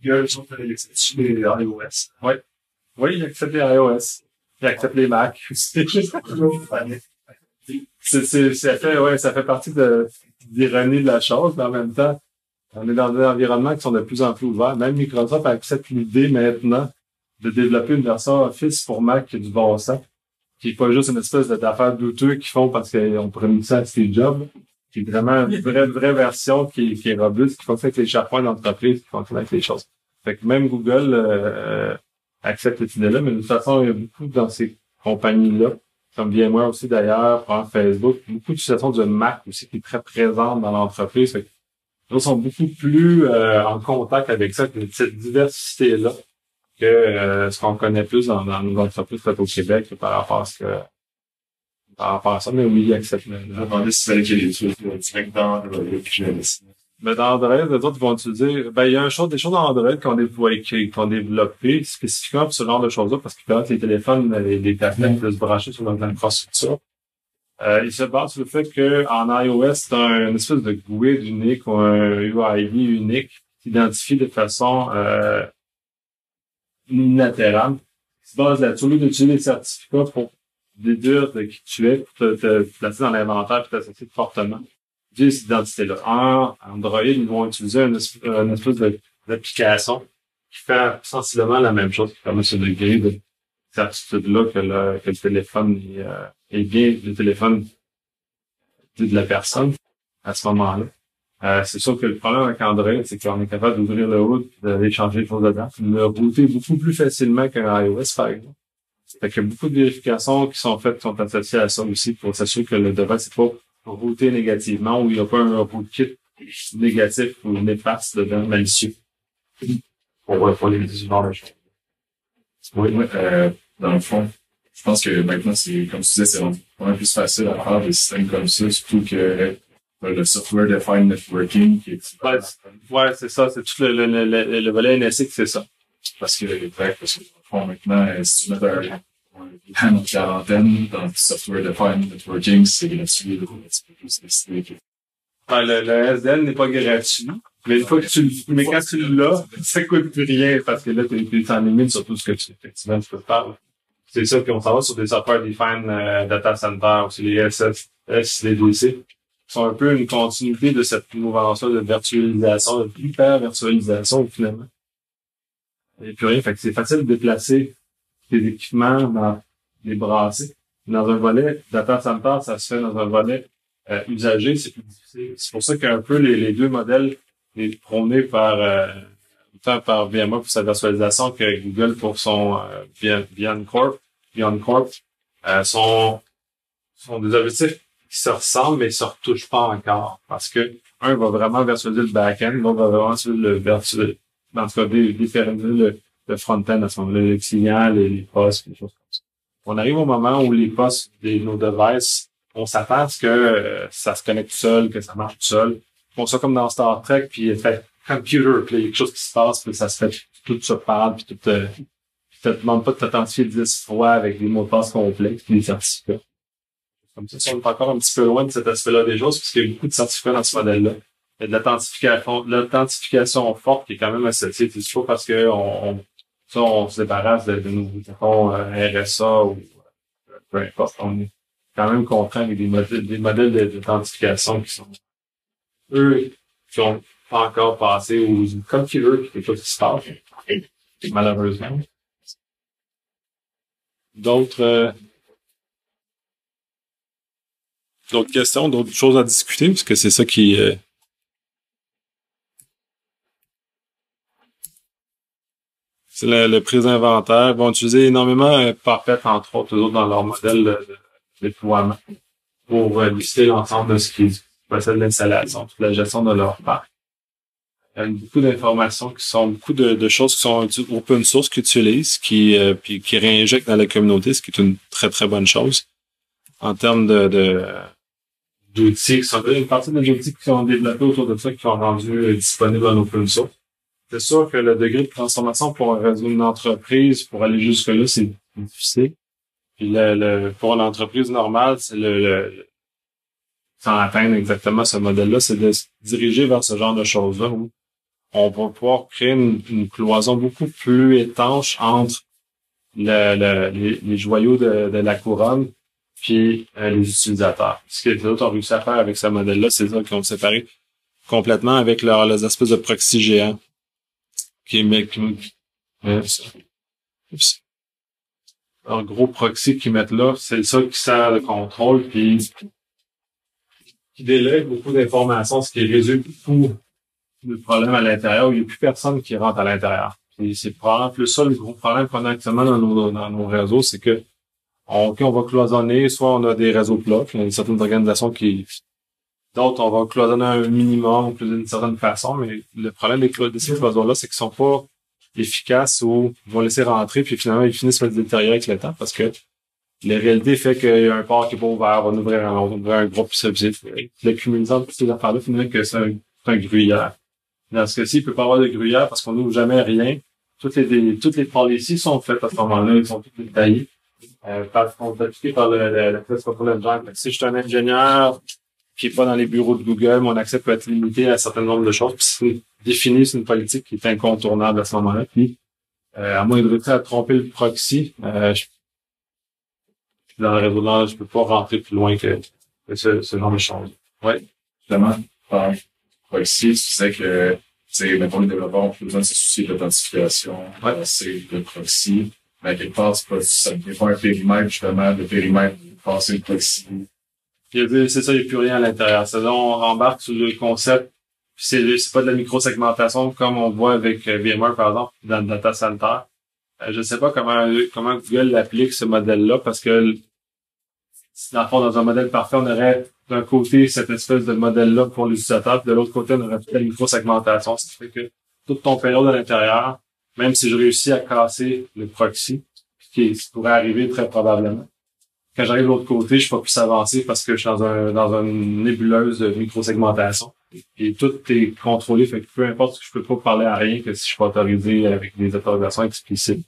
Google, ils acceptent les iOS. Oui. Oui, ils acceptent les iOS. Ils acceptent les Mac aussi. Ça fait partie d'ironie de la chose, mais en même temps, on est dans des environnements qui sont de plus en plus ouverts. Même Microsoft accepte l'idée maintenant de développer une version Office pour Mac qui est du bon sens. qui est pas juste une espèce d'affaire douteuse qu'ils font parce qu'on pourrait mettre ça à Steve Jobs, qui est vraiment une vraie version qui est robuste, qui fonctionne avec les SharePoint d'entreprise, qui fonctionne avec les choses. Fait que même Google accepte cette idée-là, mais de toute façon, il y a beaucoup dans ces compagnies-là, comme VMware aussi d'ailleurs, par Facebook, beaucoup d'utilisation de Mac aussi qui est très présente dans l'entreprise. Fait que ils sont beaucoup plus en contact avec ça, avec cette diversité-là, que ce qu'on connaît plus dans nos entreprises faites au Québec par rapport à ça. Mais oui, ils acceptent. Je me demandais si fallait qu'il y ait des trucs directs dans le QGNS. Mais dans Android, les autres vont utiliser, il y a des choses dans Android qu'on ont développées spécifiquement pour ce genre de choses-là, parce qu'ils permettent les téléphones, les tablettes de se brancher sur notre infrastructure. Il se base sur le fait que en iOS, c'est une espèce de GUID unique ou un UID unique qui identifie de façon unilatérale. Il se base là-dessus, au lieu d'utiliser les certificats pour déduire de qui tu es, pour te placer dans l'inventaire et t'associer fortement. Utilise cette identité-là. En Android, ils vont utiliser une espèce d'application qui fait sensiblement la même chose, qui permet ce degré de certitude-là que le téléphone est bien le téléphone de la personne à ce moment-là. C'est sûr que le problème avec Android, c'est qu'on est capable d'ouvrir le HUD et d'aller changer les choses dedans. Le router beaucoup plus facilement qu'un iOS, par exemple. Fait qu'il y a beaucoup de vérifications qui sont faites, qui sont associées à ça aussi pour s'assurer que le device n'est pas routé négativement ou il n'y a pas un rootkit négatif ou néfaste dedans, malicieux. On va pas les genre de choses. Oui, dans le fond, je pense que maintenant, c'est, comme tu disais, c'est vraiment plus facile à faire des systèmes comme ça, surtout que le software defined networking qui est... Ouais, c'est ça, c'est tout le volet NSX, c'est ça. Parce que, dans le fond, maintenant, si tu mets un plan de quarantaine dans le software defined networking, c'est gratuit, là, un petit peu plus décidé que... Ouais, le SDN n'est pas gratuit. Mais une fois que quand tu l'as, ça coûte plus rien parce que là, t'es en limite sur tout ce que effectivement, tu peux faire. C'est ça qu'on s'en va sur des software defined data center, aussi les SSD, les DC, qui sont un peu une continuité de cette mouvance-là de virtualisation, de hyper-virtualisation, finalement. Et puis rien, fait que c'est facile de déplacer tes équipements dans les brassées. Dans un volet data center, ça se fait dans un volet usagé, c'est plus difficile. C'est pour ça qu'un peu les deux modèles prônés autant par VMware pour sa virtualisation que Google pour son Beyond Corp, sont des objectifs qui se ressemblent mais qui se retouchent pas encore. Parce que un va vraiment virtualiser le back-end, l'autre va vraiment virtualiser dans ce cas différencier le front-end à ce moment-là, les clients, les postes, les choses comme ça. On arrive au moment où les postes de nos devices, on s'attend à ce que ça se connecte tout seul, que ça marche tout seul. On ça comme dans Star Trek, puis il fait computer, puis il y a quelque chose qui se passe, puis ça se fait, tout se parle, puis tout ça te demande pas de t'authentifier 10 fois avec des mots de passe complexes, puis des certificats. Comme ça, on est encore un petit peu loin de cet aspect-là des choses, parce qu'il y a beaucoup de certificats dans ce modèle-là. Il y a de l'authentification forte qui est quand même associée. C'est pas parce que on se débarrasse de nos RSA ou peu importe. On est quand même contraint avec des modèles d'authentification qui sont eux qui ont pas encore passé aux computers qui quelque chose qui se passe. Malheureusement. D'autres questions, d'autres choses à discuter, parce que c'est ça qui c'est le prix d'inventaire. Ils vont utiliser énormément Puppet, entre autres, dans leur modèle de déploiement pour lister l'ensemble de ce qui possède l'installation, toute la gestion de leur parc. Il y a beaucoup d'informations beaucoup de choses qui sont open source qu'ils utilisent, puis qui réinjectent dans la communauté, ce qui est une très, très bonne chose. En termes d'outils, une partie des outils qui sont développés autour de ça, qui sont rendus disponibles en open source. C'est sûr que le degré de transformation pour un réseau d'une entreprise, pour aller jusque-là, c'est difficile. Puis pour une entreprise normale, c'est sans atteindre exactement ce modèle-là, c'est de se diriger vers ce genre de choses-là où on va pouvoir créer une cloison beaucoup plus étanche entre les joyaux de la couronne puis les utilisateurs. Ce que les autres ont réussi à faire avec ce modèle-là, c'est ça qu'ils ont séparé complètement avec leurs espèces de proxy géants. leur gros proxy qu'ils mettent là, c'est ça qui sert de contrôle, puis qui délègue beaucoup d'informations, ce qui résume tout le problème à l'intérieur, où il n'y a plus personne qui rentre à l'intérieur. Et c'est probablement plus ça le gros problème qu'on a actuellement dans nos réseaux, c'est que on va cloisonner, soit on a des réseaux plats, puis il y a certaines organisations d'autres, on va cloisonner un minimum, d'une certaine façon, mais le problème de ces cloisons-là, c'est qu'ils sont pas efficaces ou ils vont laisser rentrer, puis finalement, ils finissent par se détériorer avec le temps, parce que la réalité fait qu'il y a un port qui est pas ouvert, on va ouvrir un gros, puis ça, l'accumulation de toutes ces affaires-là, finalement, que c'est un gruyère. Dans ce cas-ci, il peut pas avoir de gruyère parce qu'on n'ouvre jamais rien. Toutes les policies sont faites à ce moment-là, ils sont toutes détaillées. Sont appliquées par la classe contrôle engine. Si je suis un ingénieur qui est pas dans les bureaux de Google, mon accès peut être limité à un certain nombre de choses. Puis c'est une politique qui est incontournable à ce moment-là. Puis, à moins de réussir à tromper le proxy, dans le réseau là, je peux pas rentrer plus loin que ce genre de choses. Ouais. Justement, par proxy, tu sais que, pour les développeurs, on a besoin de se soucier de l'authentification, c'est le proxy. Mais quelque part, ça ne fait pas un périmètre, justement, le périmètre de passer le proxy. C'est ça, il n'y a plus rien à l'intérieur. C'est là, on rembarque sur le concept. C'est pas de la microsegmentation comme on voit avec VMware, par exemple, dans le data center. Je sais pas comment Google l'applique, ce modèle-là, parce que, dans le fond, dans un modèle parfait, on aurait d'un côté cette espèce de modèle-là pour les utilisateurs, puis de l'autre côté, on aurait toute la microsegmentation. Ce qui fait que tout ton payload à l'intérieur, même si je réussis à casser le proxy, ce qui pourrait arriver très probablement, quand j'arrive de l'autre côté, je suis pas plus avancé parce que je suis dans une nébuleuse de microsegmentation. Et tout est contrôlé, fait que peu importe, je peux pas parler à rien que si je suis pas autorisé avec des autorisations explicites.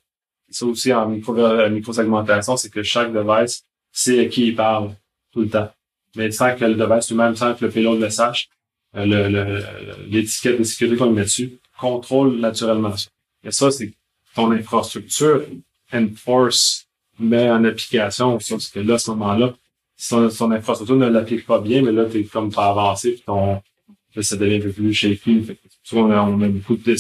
Et ça aussi en microsegmentation, c'est que chaque device sait à qui il parle tout le temps. Mais sans que le device lui-même, sans que le payload le sache, l'étiquette de sécurité qu'on met dessus contrôle naturellement ça. Et ça, c'est ton infrastructure enforce, met en application ça, parce que là, à ce moment-là, si ton infrastructure ne l'applique pas bien, mais là, t'es comme pas avancé, puis là, ça devient un peu plus shaky. Fait que, souvent, on met beaucoup de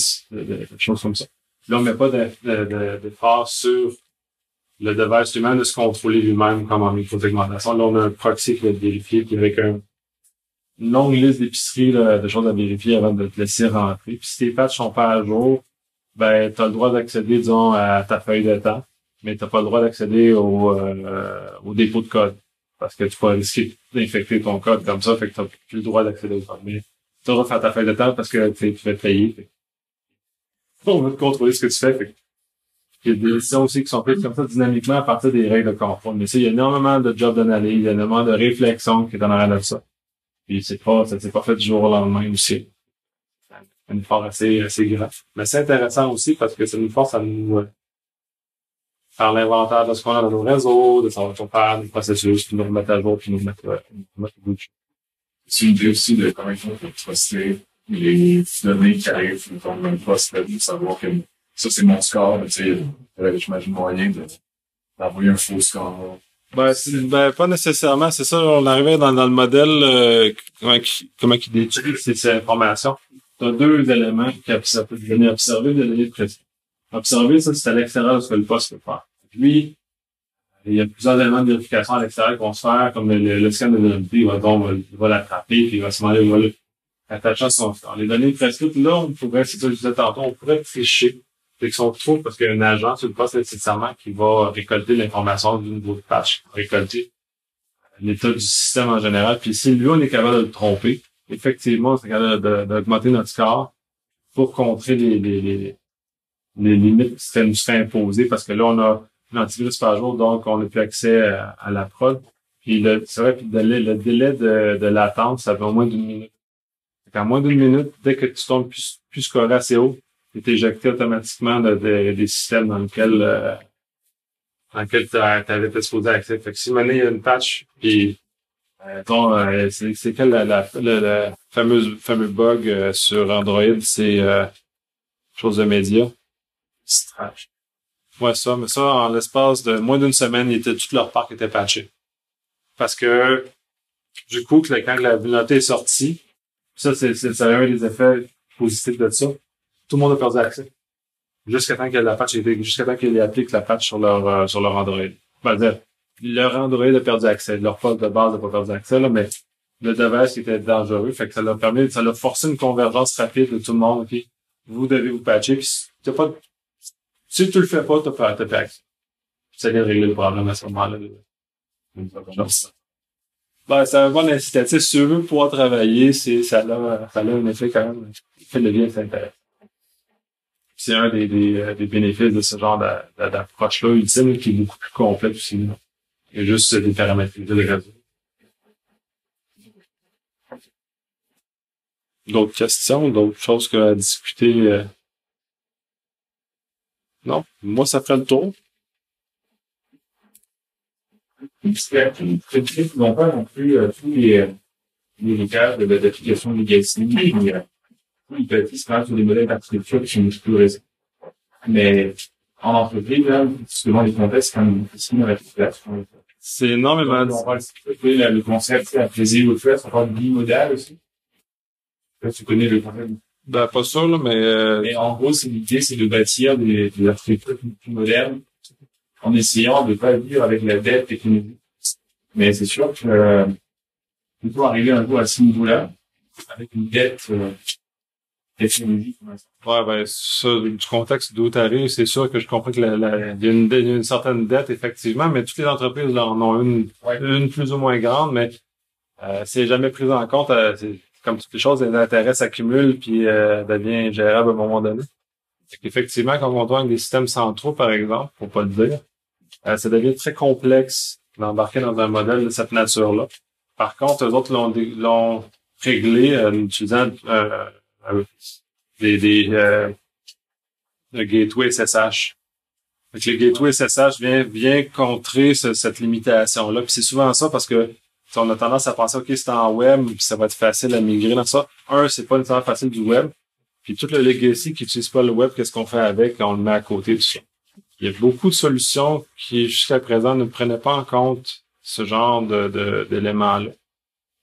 choses comme ça. Là, on met pas d'effort sur le device lui-même de se contrôler lui-même comme en microsegmentation. Là, on a un proxy qui va être vérifié, puis avec une longue liste d'épiceries de choses à vérifier avant de te laisser rentrer. Puis si tes patchs sont pas à jour, ben t'as le droit d'accéder, disons, à ta feuille de temps, mais t'as pas le droit d'accéder au dépôt de code. Parce que tu peux risquer d'infecter ton code comme ça, fait que t'as plus le droit d'accéder au code. Mais tu dois faire ta feuille de temps parce que tu vas te payer. On va te contrôler ce que tu fais. Fait. Il y a des décisions aussi qui sont prises comme ça dynamiquement à partir des règles de contrôle. Mais ça, il y a énormément de jobs d'analyse, il y a énormément de réflexion qui est en arrière de ça. Puis ça s'est pas fait du jour au lendemain aussi. Un effort assez grand. Mais c'est intéressant aussi parce que ça nous force à nous faire l'inventaire de ce qu'on a dans nos réseaux, de savoir qu'on fait des processus, puis nous remettre à jour, puis nous remettre au bout de choses. C'est une idée aussi de comment ils font pour truster les données qui arrivent dans le poste, de savoir que ça, c'est mon score, mais tu sais, j'imagine moyen d'envoyer un faux score. Pas nécessairement, c'est ça, on arrivait dans le modèle, comment qu'il détruit ces informations. T'as deux éléments qui observent, des données observées, des données précises. Observer, ça, c'est à l'extérieur de ce que le poste peut faire. Lui, il y a plusieurs éléments de vérification à l'extérieur qui vont se faire, comme le scan de vulnérabilité, il va l'attraper, puis il va se demander, il va l'attacher à son score. Les données prescrites, là, on pourrait, c'est ça que je disais tantôt, on pourrait tricher. C'est qu'ils sont trop, parce qu'il y a un agent sur le poste nécessairement qui va récolter l'information du niveau de patch, récolter l'état du système en général. Puis si lui, on est capable de le tromper, effectivement, c'est capable d'augmenter notre score pour contrer les limites qui nous seraient imposées, parce que là, on a l'antivirus par jour, donc on n'a plus accès à la prod. Puis c'est vrai que le délai de latence, ça fait au moins d'une minute. En moins d'une minute, dès que tu tombes plus scoré assez haut, tu es éjecté automatiquement des systèmes dans lesquels tu avais été supposé accès. Fait que si maintenant il y a une patch, puis c'est quel le fameux bug sur Android, c'est chose de média. Strash. Ouais, ça, mais ça, en l'espace de moins d'une semaine, tout leur parc était patché. Parce que du coup, quand la vulnérabilité est sortie, ça a eu des effets positifs de ça. Tout le monde a perdu accès. jusqu'à temps que la patch jusqu'à temps qu'ils appliquent la patch sur leur Android. Ben, leur Android a perdu accès. Leur poste de base n'a pas perdu accès, là, mais le device était dangereux. Fait que ça l'a forcé une convergence rapide de tout le monde. Puis, vous devez vous patcher. Puis, si tu le fais pas, t'as pas accès. Ça vient de régler le problème à ce moment-là. Ben, c'est un bon incitatif. Si tu veux pouvoir travailler, ça a un effet quand même. Il fait le bien, c'est intéressant. C'est un des bénéfices de ce genre d'approche-là, ultime, qui est beaucoup plus complexe aussi. Il y a juste des paramètres de réseau. D'autres questions, d'autres choses à discuter? Non? Moi, ça ferait le tour. Ils n'ont pas non plus tous les cas d'application legacy. Ils bâtissent quand même sur des modèles d'architecture qui sont plus récents. Mais en entreprise, là, selon les contextes, quand même difficile avec les places. C'est énormément. Le concept, la plaisir au fait, on parle de bimodal aussi. Là, tu connais le concept. Ben, pas sûr, là, mais en gros, l'idée, c'est de bâtir des architectures plus modernes en essayant de pas vivre avec la dette technologique. Mais c'est sûr que, il faut arriver un jour à ce niveau-là, avec une dette, technologique. Ouais, ben, ça, du contexte d'où t'arrives, c'est sûr que je comprends que il y a une certaine dette, effectivement, mais toutes les entreprises, là, en ont une plus ou moins grande, mais, c'est jamais pris en compte, c'est comme toutes les choses, les intérêts s'accumulent puis devient ingérable à un moment donné. Effectivement, quand on doit avec des systèmes centraux, par exemple, pour pas le dire, ça devient très complexe d'embarquer dans un modèle de cette nature-là. Par contre, eux autres l'ont réglé en utilisant le gateway SSH. Donc, le gateway SSH vient contrer cette limitation-là. Puis c'est souvent ça parce que on a tendance à penser, OK, c'est en web, puis ça va être facile à migrer dans ça. C'est pas nécessairement facile du web. Puis tout le legacy qui n'utilise pas le web, qu'est-ce qu'on fait avec? On le met à côté de ça. Il y a beaucoup de solutions qui, jusqu'à présent, ne prenaient pas en compte ce genre d'éléments-là.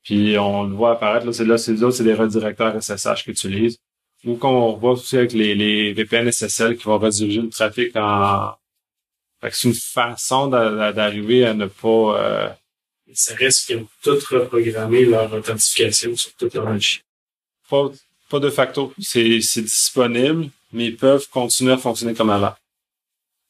Puis on le voit apparaître, là, c'est des redirecteurs SSH qu'ils utilisent. Ou qu'on voit aussi avec les VPN SSL qui vont rediriger le trafic Fait que c'est une façon d'arriver à ne pas... Ça reste qu'ils ont tout reprogrammé leur authentification sur toute leur machine. Pas de facto. C'est disponible, mais ils peuvent continuer à fonctionner comme avant.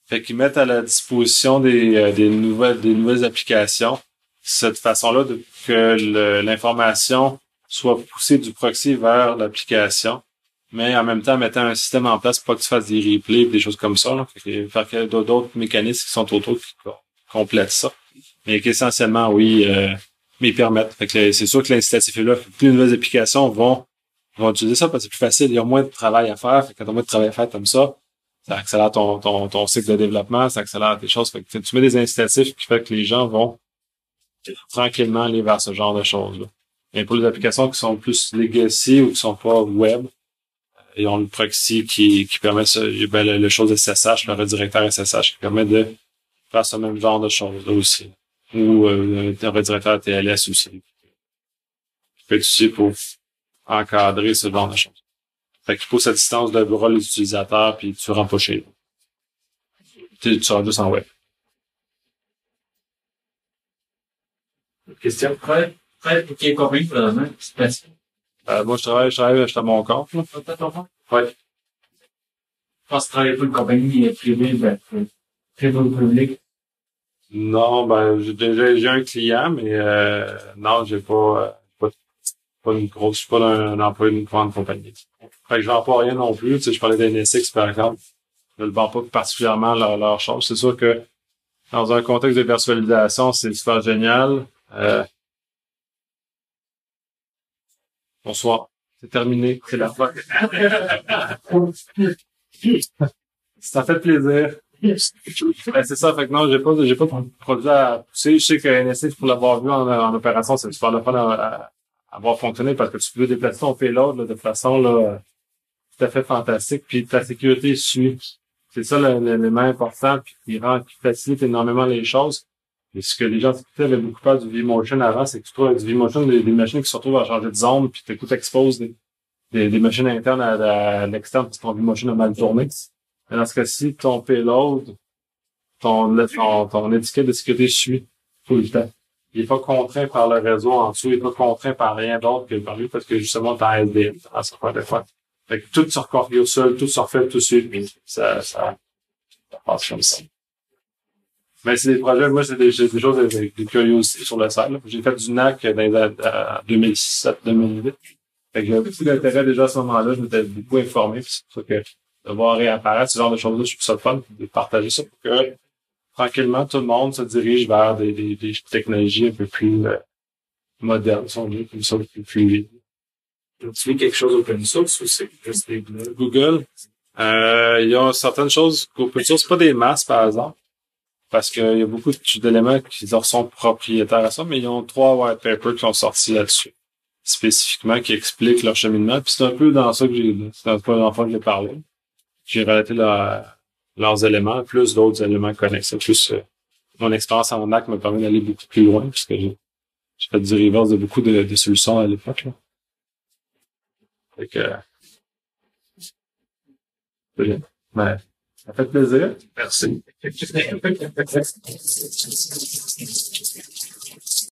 Fait qu'ils mettent à la disposition des nouvelles applications cette façon-là que l'information soit poussée du proxy vers l'application, mais en même temps mettant un système en place pour pas que tu fasses des replays, des choses comme ça. Là. Fait qu'il y a d'autres mécanismes qui sont autour qui complètent ça. Mais qu'essentiellement, oui, mais ils permettent. Fait que c'est sûr que l'incitatif est là. Plus de nouvelles applications vont utiliser ça parce que c'est plus facile. Il y a moins de travail à faire. Fait que quand tu as moins de travail à faire comme ça accélère ton cycle de développement, ça accélère tes choses. Fait que tu mets des incitatifs qui fait que les gens vont tranquillement aller vers ce genre de choses-là. Mais pour les applications qui sont plus legacy ou qui sont pas web, ils ont le proxy qui permet ça, le chose SSH, le redirecteur SSH qui permet de faire ce même genre de choses-là aussi. Ou un redirecteur TLS aussi. Qui peut être utilisé pour encadrer ce genre de choses. Fait qu'il pousse à distance de bras les utilisateurs puis tu rentres pas chez eux. Tu seras juste en web. Question. Prêt pour quelle compagnie pour la main? Moi, je travaille à mon compte, là. T'as ton compte? Ouais. Je pense que tu travailles pour une compagnie privée, privé ou public. Non, j'ai un client, mais non, j'ai pas une grosse, je suis pas un employé d'une grande compagnie. Fait que je vends pas rien non plus. Tu sais, je parlais d'NSX, par exemple. Je ne vends pas particulièrement leur chose. C'est sûr que dans un contexte de virtualisation, c'est super génial. Bonsoir. C'est terminé. C'est la fin. Ça fait plaisir. C'est ça, fait que non, j'ai pas de produit à pousser. Je sais que NSX, pour l'avoir vu en opération, c'est super le fun à avoir fonctionné parce que tu peux déplacer ton payload là, de façon là, tout à fait fantastique. Puis ta sécurité suit. C'est ça l'élément important puis qui facilite énormément les choses. Et ce que les gens avaient beaucoup peur du vMotion avant, c'est que tu trouves avec du vMotion des machines qui se retrouvent à changer de zone puis tu exposes des machines internes à l'externe parce que ton vMotion a mal tourné. Mais dans ce cas-ci, ton payload, ton étiquette de sécurité suit tout le temps. Il est pas contraint par le réseau en dessous, il est pas contraint par rien d'autre que par lui parce que justement, t'as SDM, à ce point de fois. Fait que tout se reconfigure seul, tout se refait tout de suite, puis ça passe comme ça. Mais c'est des projets, moi, j'ai des choses, des curiosités sur le site, là. J'ai fait du NAC dans les années 2007-2008. Fait que j'avais beaucoup d'intérêt déjà à ce moment-là, je m'étais beaucoup informé, puis c'est pour ça que de voir réapparaître ce genre de choses-là, je trouve ça le fun, de partager ça pour que, tranquillement, tout le monde se dirige vers des technologies un peu plus, modernes, si on veut, comme ça, plus. Tu fais quelque chose open source ou c'est juste des blogs? Google, il y a certaines choses qu'open source, pas des masses, par exemple. Parce qu'il y a beaucoup d'éléments qui leur sont propriétaires à ça, mais ils ont 3 white papers qui sont sortis là-dessus, spécifiquement, qui expliquent leur cheminement. Puis c'est un peu dans ça que c'est un peu dans ça que j'ai parlé. J'ai relaté leurs éléments, plus d'autres éléments connexes. Plus mon expérience en NAC m'a permis d'aller beaucoup plus loin, puisque j'ai fait du reverse de beaucoup de solutions à l'époque, là. Fait que, c'est bien. Mais, ça fait plaisir. Merci.